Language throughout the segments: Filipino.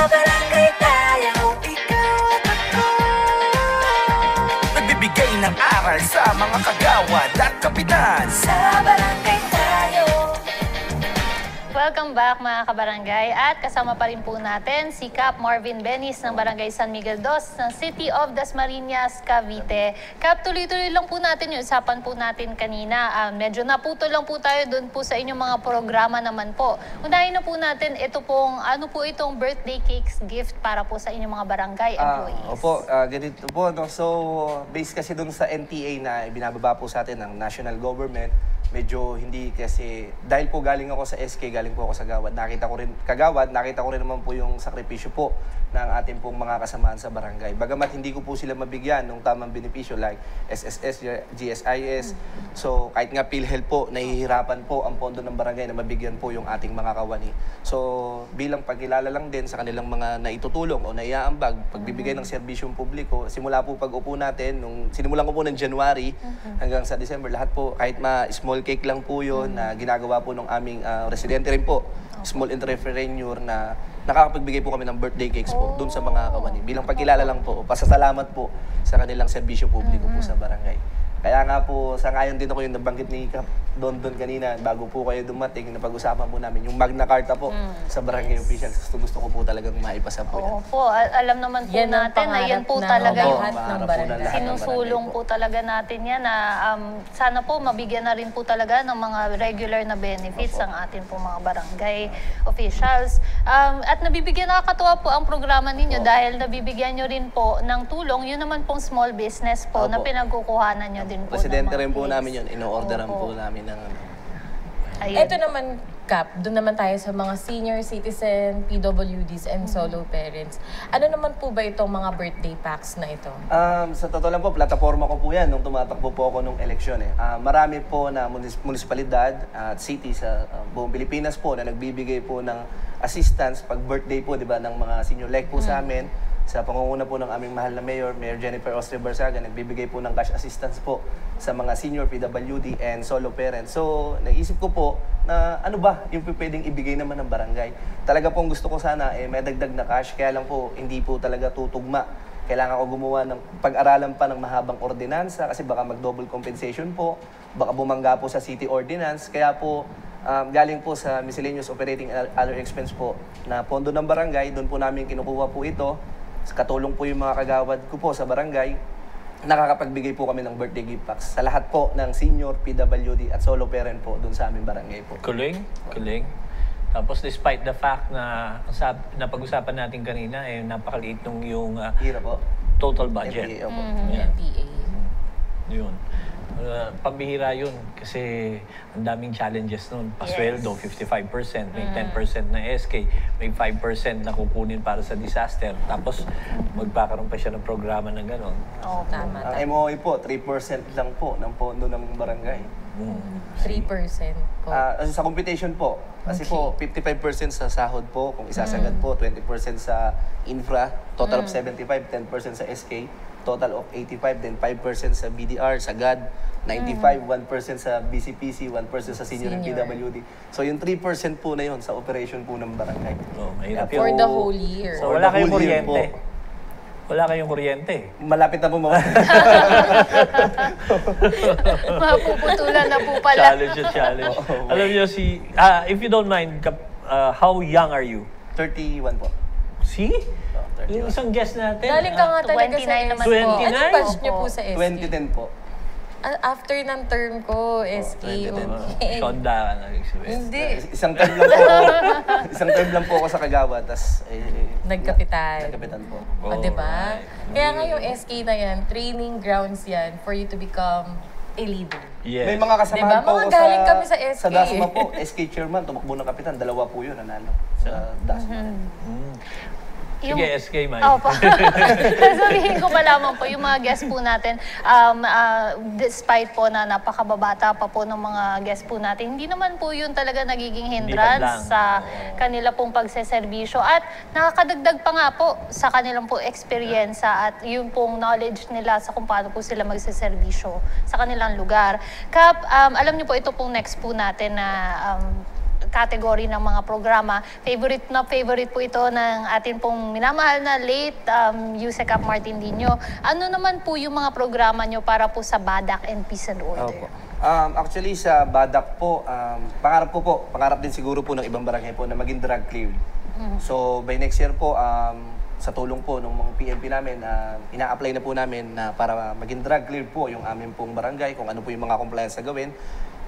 barangay tayo, ikaw at ako. Nagbibigay ng aral sa mga kagawad at kapitan. Sa barangay tayo. Welcome back mga kabarangay at kasama pa rin po natin si Cap Marvin Benis ng Barangay San Miguel Dos ng City of Dasmariñas, Cavite. Cap, tuloy-tuloy lang po natin yung usapan po natin kanina. Medyo naputol lang po tayo doon po sa inyong mga programa naman po. Unahin na po natin ito pong, ano po itong birthday cakes gift para po sa inyong mga barangay employees. Opo, ganito po. No? So, based kasi doon sa NTA na binababa po sa atin ng national government, medyo hindi kasi, dahil po galing ako sa SK, galing po ako sa Gawad, nakita ko rin naman po yung sakripisyo po ng ating pong mga kasamaan sa barangay. Bagamat hindi ko po sila mabigyan ng tamang benepisyo like SSS, GSIS. So, kahit nga PhilHealth po, nahihirapan po ang pondo ng barangay na mabigyan po yung ating mga kawani. So, bilang pagkilala lang din sa kanilang mga naitutulong o naiaambag, pagbibigay ng serbisyong publiko, simula po pag-upo natin, sinimulan ko po ng January hanggang sa December, lahat po, kahit small cake lang po yun na ginagawa po ng aming residente rin po, small entrepreneur na nakakapagbigay po kami ng birthday cakes po doon sa mga kawani. Bilang pagkilala lang po, pasasalamat po sa kanilang serbisyo publiko po sa barangay. Kaya nga po, sa ngayon din ako yung nabanggit ni Kap Don kanina, bago po kayo dumating, napag-usapan po namin yung Magna Carta po sa barangay officials. Gusto ko po talagang maipasa po yan. Opo, alam naman po natin na yan po talaga yung sinusulong po talaga natin yan na sana po mabigyan na rin po talaga ng mga regular na benefits ang atin po mga barangay officials. At nakakatuwa po ang programa ninyo dahil nabibigyan nyo rin po ng tulong, yun naman pong small business po na pinagkukuhanan nyo din po. Presidente rin po namin yun, ino-orderan po namin ng Ito naman, Cap, doon naman tayo sa mga senior citizen, PWDs, and solo parents. Ano naman po ba itong mga birthday packs na ito? Sa totoo lang po, plataforma ko po yan nung tumatakbo po ako nung eleksyon. Marami po na munisipalidad at city sa buong Pilipinas po na nagbibigay po ng assistance pag birthday po, di ba, ng mga senior like po sa amin. Sa pangunguna po ng aming mahal na Mayor Jennifer Ostre Barsaga, nagbibigay po ng cash assistance po sa mga senior PWD and solo parents. So, naisip ko po na ano ba yung pwedeng ibigay naman ng barangay. Talaga pong gusto ko sana may dagdag na cash, kaya lang po hindi po talaga tutugma. Kailangan ko gumawa ng pag-aralan pa ng mahabang ordinansa kasi baka mag-double compensation po, baka bumangga po sa city ordinance. Kaya po, galing po sa miscellaneous operating other expense po na pondo ng barangay, doon po namin kinukuha po ito. Katulong po yung mga kagawad ko po sa barangay, nakakapagbigay po kami ng birthday gift packs sa lahat po ng senior, PWD at solo parent po doon sa aming barangay po. Kuling. Tapos despite the fact na napag-usapan natin kanina, napakaliit nung yung total budget. NPA. Yun. Pambihira yun kasi ang daming challenges nun. Pasweldo, 55%, may 10% na SK, may 5% na kukunin para sa disaster. Tapos magkakaroon pa siya ng programa ng gano'n. Tama. Ang MOA po, 3% lang po ng pondo ng barangay. 3% po. Sa computation po, kasi po 55% sa sahod po, kung isasagad po, 20% sa infra, total of 75, 10% sa SK, total of 85, then 5% sa BDR, sa GAD, 95, 1% sa BCPC, 1% sa senior and PWD. So yung 3% po na yun sa operation po ng barangay. Mahirap For the whole year. So wala kayong kuryente. Wala kayong kuryente. Malapit na po mga... Mapuputulan na po pala. Challenge. Alam niyo if you don't mind, how young are you? 31 po. See? Yung isang guest natin. Galing ka nga talaga 29 sa naman SK. po. Anong batch niyo po sa SK? 2010 po. After ng term ko, SK. Okay. Shonda ka na. Hindi. Isang term lang po. Isang term lang po ako sa Kagawa, tas Nagkapitan. nagkapitan po. O, diba? Kaya nga yung SK na yan, training grounds yan for you to become a leader. Yes. May mga kasamahan Diba? po Mga ako galing kami sa SK. Sa DASMA po, SK chairman, tumakbo ng kapitan, 2 po yun, nanalo sa DASMA. Sige, SK, Mike. Opo. Sabihin ko pa lamang po, yung mga guests po natin, despite po na napakababata pa po ng mga guests po natin, hindi naman po yun talaga nagiging hindrance sa kanila pong pagseserbisyo. At nakakadagdag pa nga po sa kanilang po experience at yung pong knowledge nila sa kung paano po sila magseserbisyo sa kanilang lugar. Kap, alam niyo po, ito pong next po natin na category ng mga programa. Favorite po ito ng atin pong minamahal na late Yuse Cap Martin Dino. Ano naman po yung mga programa nyo para po sa BADAC and Peace and Order? Opo. Actually, sa BADAC po, pangarap din siguro po ng ibang barangay po na maging drug cleared. So, by next year po, sa tulong po ng mga PNP namin, ina-apply na po namin na para maging drug cleared po yung aming pong barangay, kung ano po yung mga compliance na gawin.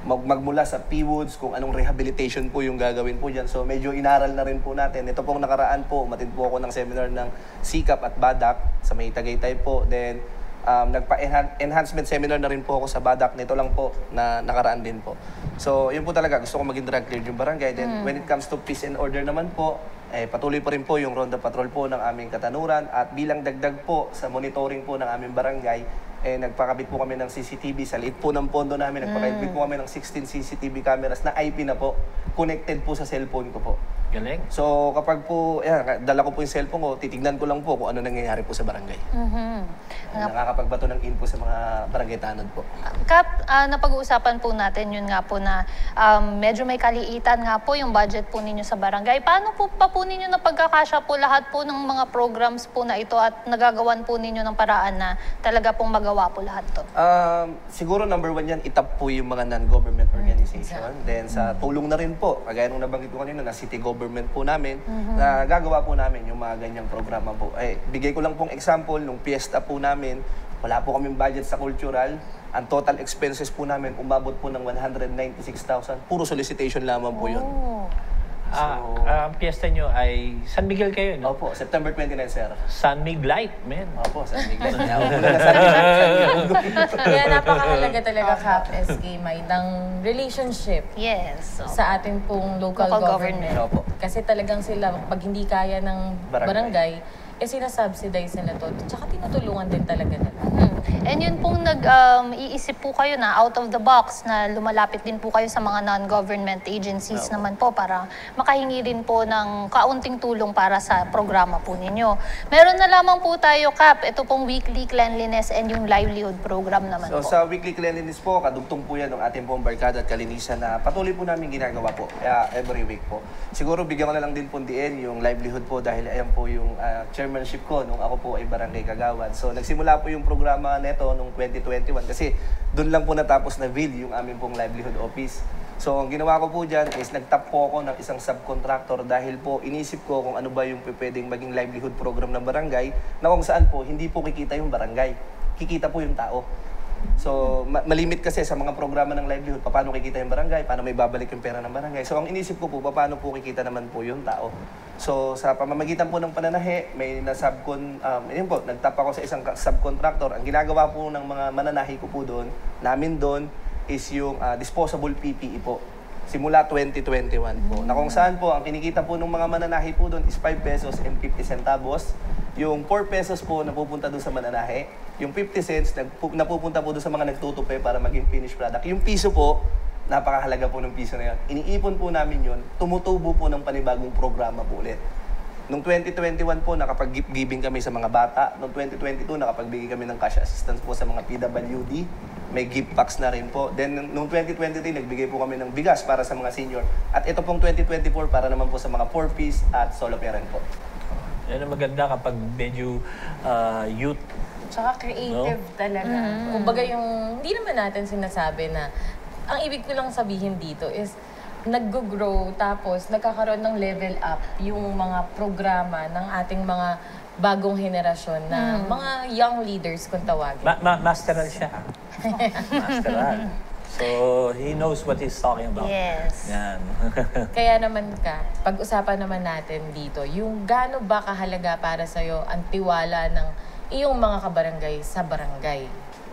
Magmula sa P-Woods, kung anong rehabilitation po yung gagawin po dyan. So, medyo inaral na rin po natin. Ito pong nakaraan po, umattend po ako ng seminar ng SICAP at BADAC sa may Tagaytay po. Then, nagpa-enhancement seminar na rin po ako sa BADAC. Nito lang po na nakaraan din po. So, yun po talaga. Gusto ko maging drug cleared yung barangay. Then, when it comes to peace and order naman po, patuloy pa rin po yung Ronda Patrol po ng aming Katanuran. At bilang dagdag po sa monitoring po ng aming barangay, nagpakabit po kami ng CCTV. Sa liit po ng pondo namin, nagpakabit po kami ng 16 CCTV cameras na IP na po. Connected po sa cellphone ko po. Galing. So kapag po, dala ko po yung cellphone ko, titignan ko lang po kung ano nangyayari po sa barangay. Nakakapagbato ng info sa mga barangay tanod po. Kap, napag-uusapan po natin yun nga po na medyo may kaliitan nga po yung budget po ninyo sa barangay. Paano po pa po ninyo napagkakasya po lahat po ng mga programs po na ito at nagagawan po ninyo ng paraan na talaga pong magawa po lahat to? Siguro number one yan, itap po yung mga non-government organization. Then sa tulong na rin po, kagaya nung nabanggit ko kanina na city government po namin, na gagawa po namin yung mga ganyang programa po. Bigay ko lang pong example, nung fiesta po namin, wala po kaming budget sa cultural. Ang total expenses po namin, umabot po ng 196,000. Puro solicitation lamang po yun. Ang piyesta nyo ay San Miguel kayo, no? Opo, September 29, sir. San Miglite, man. Opo, San Miguel. San Miguel. Kaya napakahalaga talaga, Kap SK, may ng relationship Yes. sa ating pong local government. Opo. Kasi talagang sila, pag hindi kaya ng barangay, sinasubsidize nila to. Tsaka tinutulungan din talaga nila. And yun pong iisip po kayo na out of the box na lumalapit din po kayo sa mga non-government agencies naman po para makahingi din po ng kaunting tulong para sa programa po ninyo. Meron na lamang po tayo, Kap, ito pong weekly cleanliness and yung livelihood program naman So po. sa weekly cleanliness po, kadugtong po yan ng ating pong barkada at kalinisan na patuloy po namin ginagawa po every week po. Siguro bigyan ko na lang din po diin yung livelihood po dahil ayan po yung chairmanship ko nung ako po ay barangay kagawad. So nagsimula po yung programa neto nung 2021 kasi doon lang po natapos na build yung aming pong livelihood office. So ang ginawa ko po dyan is nagtap po ako ng isang subcontractor dahil po inisip ko kung ano ba yung pwedeng maging livelihood program ng barangay na kung saan po hindi po kikita yung barangay, kikita po yung tao. So, malimit kasi sa mga programa ng livelihood, paano kikita yung barangay, paano may babalik yung pera ng barangay. So, ang inisip ko po, paano po kikita naman po yung tao. So, sa pamamagitan po ng pananahi, may yun po, nagtap ako sa isang subcontractor. Ang ginagawa po ng mga mananahi ko po doon, namin doon, is yung disposable PPE po. Simula 2021 po. Na kung saan po, ang kinikita po ng mga mananahi po doon is 5 pesos and 50 centavos. Yung 4 pesos po napupunta doon sa mananahe. Yung 50 cents napupunta po doon sa mga nagtutupi para maging finished product. Yung piso po, napakahalaga po ng piso na yun. Iniipon po namin yun, tumutubo po ng panibagong programa po ulit. Noong 2021 po, nakapag-gift giving kami sa mga bata. Noong 2022, nakapagbigay kami ng cash assistance po sa mga PWD. May gift packs na rin po. Then, noong 2023, nagbigay po kami ng bigas para sa mga senior. At ito pong 2024, para naman po sa mga 4Ps at solo parent po. Yan ang maganda kapag medyo youth. Tsaka creative talaga. Kumbaga yung, hindi naman natin sinasabi na, ang ibig ko lang sabihin dito is, nag-grow tapos nagkakaroon ng level up yung mga programa ng ating mga bagong henerasyon na mga young leaders kung tawagin. Masteral siya. Masteral. So, he knows what he's talking about. Yes. Yan. Kaya naman pag-usapan naman natin dito, yung gaano ba kahalaga para sa'yo ang tiwala ng iyong mga kabarangay sa barangay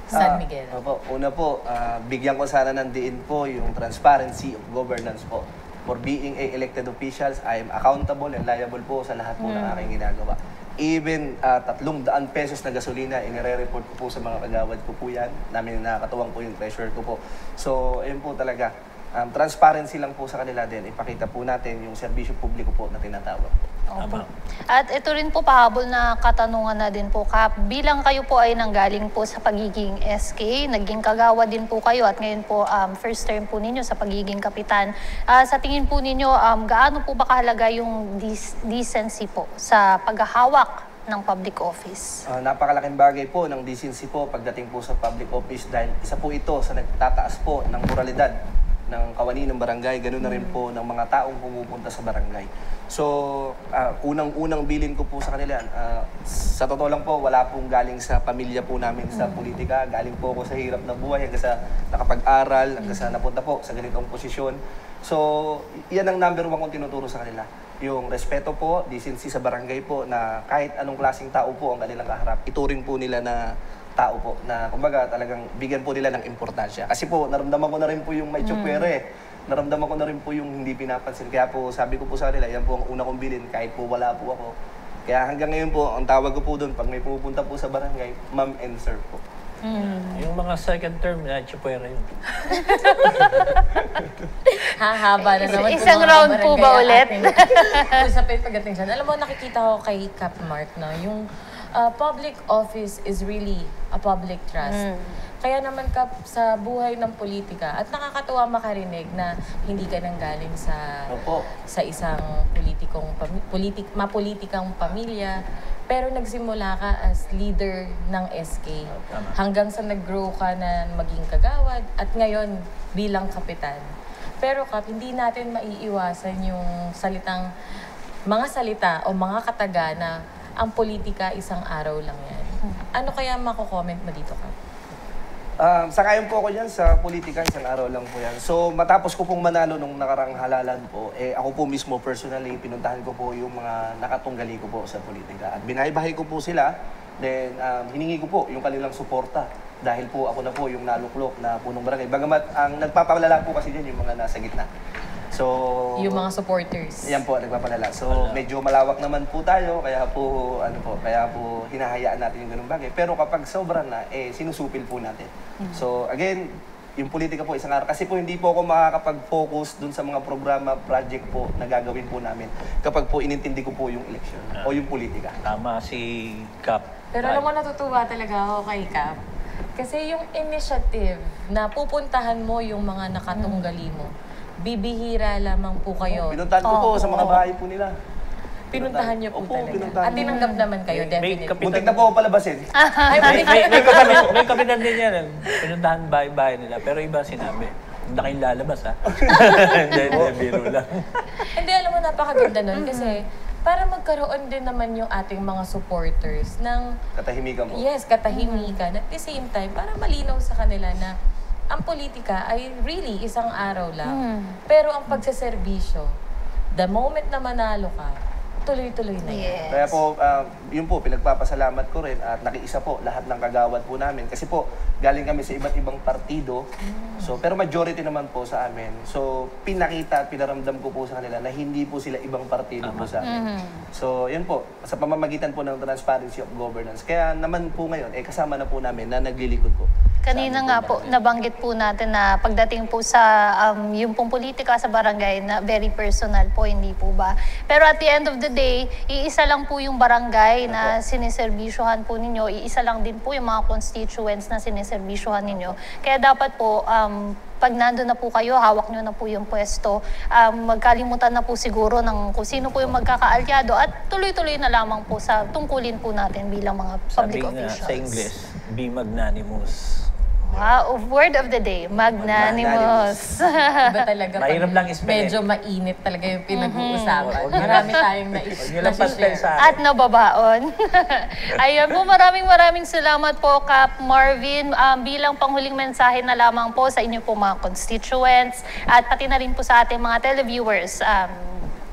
San Miguel? Opo. Una po, bigyan ko sana ng diin po yung transparency of governance po. For being a elected officials, I am accountable and liable po sa lahat po ng aking ginagawa. Even 300 pesos na gasolina, inire-report ko po sa mga kagawad ko po yan. Namin nakakatuwang po yung treasurer ko po. So, ayun po talaga. Transparency lang po sa kanila din. Ipakita po natin yung serbisyo publiko po na tinatawag. Opo. At ito rin po pahabol na katanungan na din po, Kap. Bilang kayo po ay nanggaling po sa pagiging SK, naging kagawa din po kayo at ngayon po first term po ninyo sa pagiging kapitan. Sa tingin po ninyo, gaano po ba kahalaga yung decency po sa paghahawak ng public office? Napakalaking bagay po ng decency po pagdating po sa public office dahil isa po ito sa nagtataas po ng moralidad ng kawani ng barangay, ganoon na rin po ng mga taong pumupunta sa barangay. So, unang-unang bilin ko po sa kanila, sa totoo lang po, wala pong galing sa pamilya po namin sa politika. Galing po ako sa hirap na buhay hanggang sa nakapag-aral, hanggang sa napunta po sa ganitong posisyon. So, yan ang number 1 kong tinuturo sa kanila. Yung respeto po, decency sa barangay po, na kahit anong klaseng tao po ang kanilang kaharap, ituring po nila na tao po, na kumbaga talagang bigyan po nila ng importansya. Kasi po, naramdaman ko na rin po yung may tsupwere. Naramdaman ko na rin po yung hindi pinapansin. Kaya po, sabi ko po sa kanila, yan po ang una kong bilin, kahit po wala po ako. Kaya hanggang ngayon po, ang tawag ko po doon, pag may pupunta po sa barangay, ma'am and sir po. Yung mga second term, chupwera yun. Hahaba na naman. Isang round po ba ulit? Usapin pagdating dyan. Alam mo, nakikita ko kay Cap Mark na yung public office is really a public trust. Kaya naman, Cap, sa buhay ng politika, at nakakatuwa makarinig na hindi ka nang galing sa isang mapolitikang pamilya, pero nagsimula ka as leader ng SK hanggang sa nag-grow ka na maging kagawad at ngayon bilang kapitan. Pero Cap, hindi natin maiiwasan yung mga salita o mga kataga na ang politika isang araw lang yan. Ano kaya mako-comment mo dito, Cap? Sakayon po ako dyan sa politika, isang araw lang po yan. So, matapos ko pong manalo nung nakarang halalan po, ako po mismo personally, pinuntahan ko po yung mga nakatunggali ko po sa politika. At binahay-bahay ko po sila, then hiningi ko po yung kanilang suporta. Dahil po ako na po yung naluklok na punong barangay. Bagamat ang nagpapalala po kasi dyan yung mga nasa gitna. So, yung mga supporters. Yan po, nagpapalala. So, medyo malawak naman po tayo, kaya po hinahayaan natin yung ganung bagay. Pero kapag sobra na, sinusupil po natin. So, again, yung politika po isang araw. Kasi po hindi po ako makakapag-focus dun sa mga programa, project po na gagawin po namin kapag po inintindi ko po yung election o yung politika. Tama si Cap. Pero alam mo, natutuwa talaga ako kay Cap. Kasi yung initiative na pupuntahan mo yung mga nakatunggali mo, bibihira lamang po kayo. Pinuntahan ko po sa mga bahay po nila. Pinuntahan niyo po talaga. pinuntahan. At tinanggap naman kayo, definitely. Muntik na po ako palabasin. May kapitan din yan. Pinuntahan bahay-bahay nila. Pero iba sinabi, hindi na kayong lalabas ha. Hindi, biro lang. Hindi, alam mo, napakaganda nun. Kasi para magkaroon din naman yung ating mga supporters ng... Katahimikan po. Yes, katahimikan. At the same time, para malinaw sa kanila na ang politika ay really isang araw lang. Pero ang pagsaserbisyo, the moment na manalo ka, tuloy-tuloy na yan. Yes. Kaya po, yun po, pinagpapasalamat ko rin at nakiisa po lahat ng kagawad po namin. Kasi po, galing kami sa iba't ibang partido. So, pero majority naman po sa amin. So, pinakita at pinaramdam ko po sa kanila na hindi po sila ibang partido po sa amin. So, yun po, sa pamamagitan po ng transparency of governance. Kaya naman po ngayon, kasama na po namin na naglilingkod po. Kanina nga po, nabanggit po natin na pagdating po sa yung pong politika sa barangay na very personal po, hindi po ba? Pero at the end of the day, iisa lang po yung barangay na siniservisyohan po ninyo, iisa lang din po yung mga constituents na siniservisyohan ninyo. Kaya dapat po, pag nandun na po kayo, hawak nyo na po yung pwesto, magkalimutan na po siguro ng kung sino po yung magkakaalyado at tuloy-tuloy na lamang po sa tungkulin po natin bilang mga public officials. Sa English, be magnanimous. Wow, word of the day, magnanimous. Iba talaga pag Mahirap lang i-spell. medyo mainit talaga yung pinag-uusapan. Marami tayong Huwag nyo lang pastel sa At nababaon. Ayun po, maraming salamat po, Cap Marvin. Bilang panghuling mensahe na lamang po sa inyo po mga constituents at pati na rin po sa ating mga televiewers.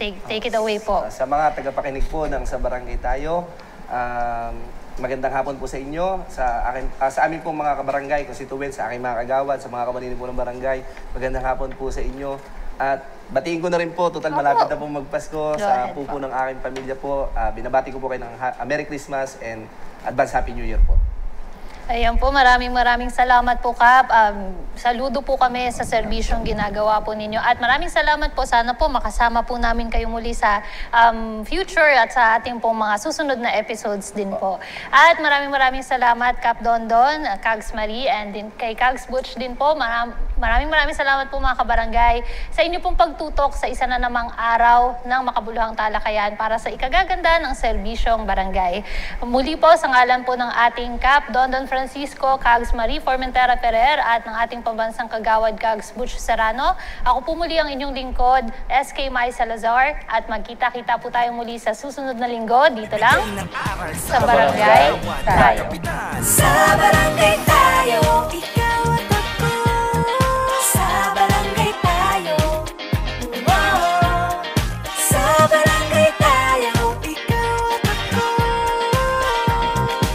Take it away po. Sa mga tagapakinig po ng Sa Barangay Tayo, magandang hapon po sa inyo, sa amin pong mga kabarangay, constituents, sa aking mga kagawad, sa mga kamanini po ng barangay. Magandang hapon po sa inyo. At batiin ko na rin po, total malapit na po magpasko sa pupo ng aking pamilya po. Binabati ko po kayo ng Merry Christmas and Advance Happy New Year po. Ayan po, maraming salamat po, Kap. Saludo po kami sa serbisyong ginagawa po ninyo. At maraming salamat po. Sana po makasama po namin kayo muli sa future at sa ating pong mga susunod na episodes din po. At maraming salamat, Kap Dondon, Kags Marie, and din kay Kags Butch din po. Maraming salamat po mga kabarangay sa inyo pong pagtutok sa isa na namang araw ng makabuluhang talakayan para sa ikagaganda ng serbisyong barangay. Muli po sa ngalan po ng ating Kap Dondon Francisco, Kags Marie Formentera Ferrer at ng ating pambansang kagawad Kags Butch Serrano, ako po muli ang inyong lingkod, SK Mai Salazar, at magkita-kita po tayo muli sa susunod na linggo dito lang sa Barangay Tayo. Sa barangay tayo, ikaw at ako. Sa barangay tayo, wow. Sa barangay tayo, ikaw at ako.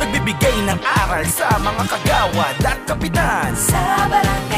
Nagbibigay ng aral sa mga kagawad at kapitan. Sa barangay